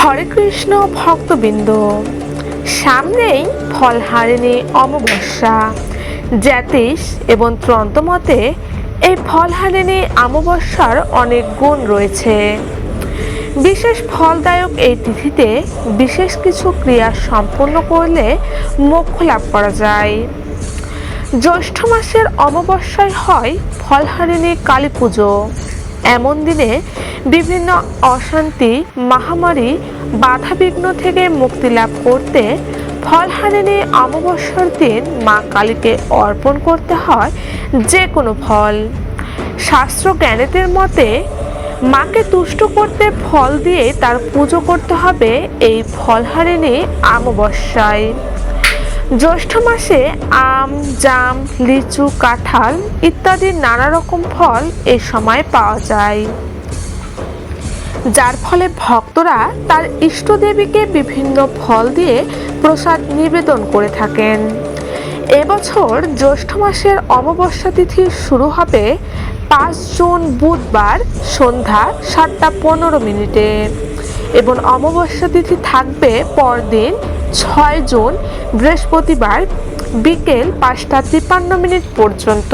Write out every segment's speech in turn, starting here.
হরে কৃষ্ণ ভক্তবৃন্দ, সামনেই ফলহারিণী অমাবস্যা। জ্যোতিষ এবং তন্ত্রমতে এই ফলহারিণী অমাবস্যার অনেক গুণ রয়েছে। বিশেষ ফলদায়ক এই তিথিতে বিশেষ কিছু ক্রিয়া সম্পন্ন করলে মোক্ষ লাভ করা যায়। জ্যৈষ্ঠ মাসের অমাবস্যায় হয় ফলহারিণী কালী পুজো। এমন দিনে বিভিন্ন অশান্তি, মহামারী, বাধাবিঘ্ন থেকে মুক্তি লাভ করতে ফলহারিণী অমাবস্যার দিন মা কালীকে অর্পণ করতে হয় যে কোনো ফল। শাস্ত্র জ্ঞানীদের মতে মাকে তুষ্ট করতে ফল দিয়ে তার পুজো করতে হবে এই ফলহারিণী অমাবস্যায়। জ্যৈষ্ঠ মাসে আম, জাম, লিচু, কাঁঠাল ইত্যাদি নানা রকম ফল এই সময় পাওয়া যায়, যার ফলে ভক্তরা তার ইষ্ট দেবীকে বিভিন্ন ফল দিয়ে প্রসাদ নিবেদন করে থাকেন। এবছর জ্যৈষ্ঠ মাসের অমাবস্যা তিথি শুরু হবে 5 জুন বুধবার সন্ধ্যা 7:15 এবং অমাবস্যা তিথি থাকবে পরদিন 6 জুন বৃহস্পতিবার বিকেল 5:53 পর্যন্ত।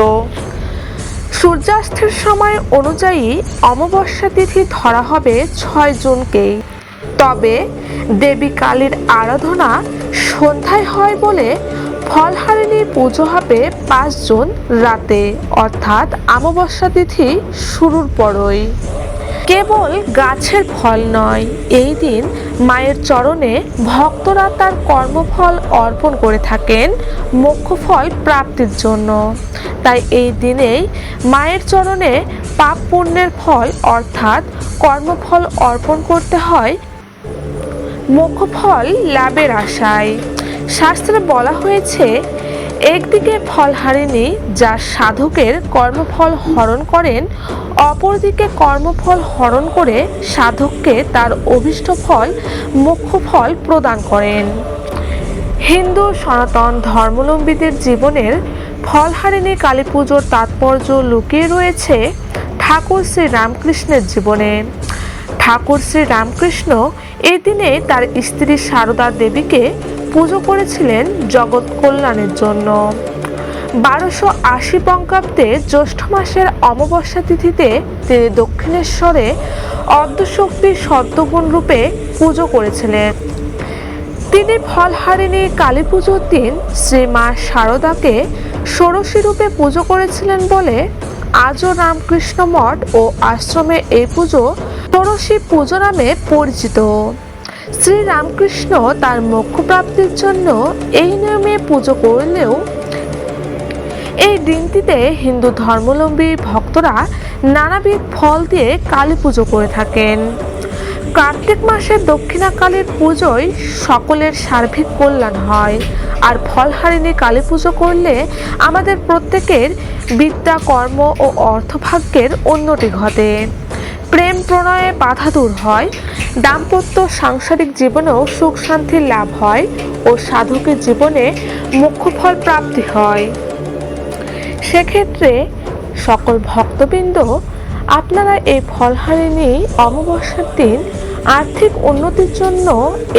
সূর্যাস্তের সময় অনুযায়ী অমাবস্যা তিথি ধরা হবে 6 জুনকেই। তবে দেবী কালীর আরাধনা সন্ধ্যায় হয় বলে ফলহারিণী পুজো হবে 5 জুন রাতে, অর্থাৎ অমাবস্যা তিথি শুরুর পরই। কেবল গাছের ফল নয়, এই দিন মায়ের চরণে ভক্তরা তার কর্মফল অর্পণ করে থাকেন মোক্ষফল প্রাপ্তির জন্য। তাই এই দিনেই মায়ের চরণে পাপ পুণ্যের ফল অর্থাৎ কর্মফল অর্পণ করতে হয় মোক্ষফল লাভের আশায়। শাস্ত্রে বলা হয়েছে, একদিকে ফলহারিণী যা সাধকের কর্মফল হরণ করেন, অপরদিকে কর্মফল হরণ করে সাধককে তার অভীষ্ট ফল মোক্ষফল প্রদান করেন। হিন্দু সনাতন ধর্মাবলম্বীদের জীবনের ফলহারিণী কালী পুজোর তাৎপর্য লুকিয়ে রয়েছে ঠাকুর শ্রী রামকৃষ্ণের জীবনে। ঠাকুর শ্রী রামকৃষ্ণ এই দিনে তার স্ত্রী সারদা দেবীকে পুজো করেছিলেন জগৎ কল্যাণের জন্য। 1280 বঙ্গাব্দে জ্যৈষ্ঠ মাসের অমাবস্যা তিথিতে তিনি দক্ষিণেশ্বরে অর্ধশক্তি সদ্যগুণ রূপে পুজো করেছিলেন। তিনি ফলহারিণী কালী পুজোর দিন শ্রীমা সারদাকে ষোড়শী রূপে পুজো করেছিলেন বলে আজও রামকৃষ্ণ মঠ ও আশ্রমে এই পুজো ষোড়শী পুজো নামে পরিচিত। শ্রী রামকৃষ্ণ তার মোক্ষ প্রাপ্তির জন্য এই নিয়মে পুজো করলেও এই দিনটিতে হিন্দু ধর্মাবলম্বী ভক্তরা নানাবিধ ফল দিয়ে কালী পুজো করে থাকেন। কার্তিক মাসে দক্ষিণা কালীর পুজোয় সকলের সার্বিক কল্যাণ হয়, আর ফলহারিণী কালী পুজো করলে আমাদের প্রত্যেকের বিদ্যা, কর্ম ও অর্থভাগ্যের উন্নতি ঘটে। প্রেম প্রণয়ে বাধা দূর হয়, দাম্পত্য সাংসারিক জীবনেও সুখ শান্তির লাভ হয় ও সাধকের জীবনে মোক্ষফল প্রাপ্তি হয়। সেক্ষেত্রে সকল ভক্তবৃন্দ, আপনারা এই ফলহারিণী অমাবস্যার দিন আর্থিক উন্নতির জন্য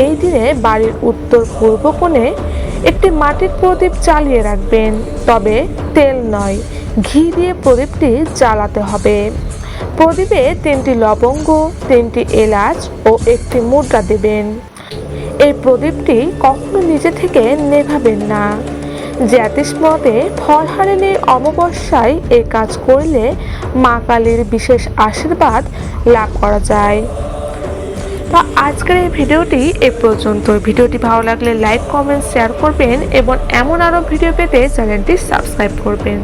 এই দিনে বাড়ির উত্তর পূর্ব কোণে একটি মাটির প্রদীপ জ্বালিয়ে রাখবেন। তবে তেল নয়, ঘি দিয়ে প্রদীপটি জ্বালাতে হবে। প্রদীপে 3টি লবঙ্গ, 3টি এলাচ ও একটি মুদ্রা দেবেন। এই প্রদীপটি কখনো নিজে থেকে নেভাবেন না। জ্যোতিষ মতে ফলহারিণী অমাবস্যায় এই কাজ করলে মা কালীর বিশেষ আশীর্বাদ লাভ করা যায়। তো আজকের এই ভিডিওটি এ পর্যন্ত। ভিডিওটি ভালো লাগলে লাইক, কমেন্ট, শেয়ার করবেন এবং এমন আরও ভিডিও পেতে চ্যানেলটি সাবস্ক্রাইব করবেন।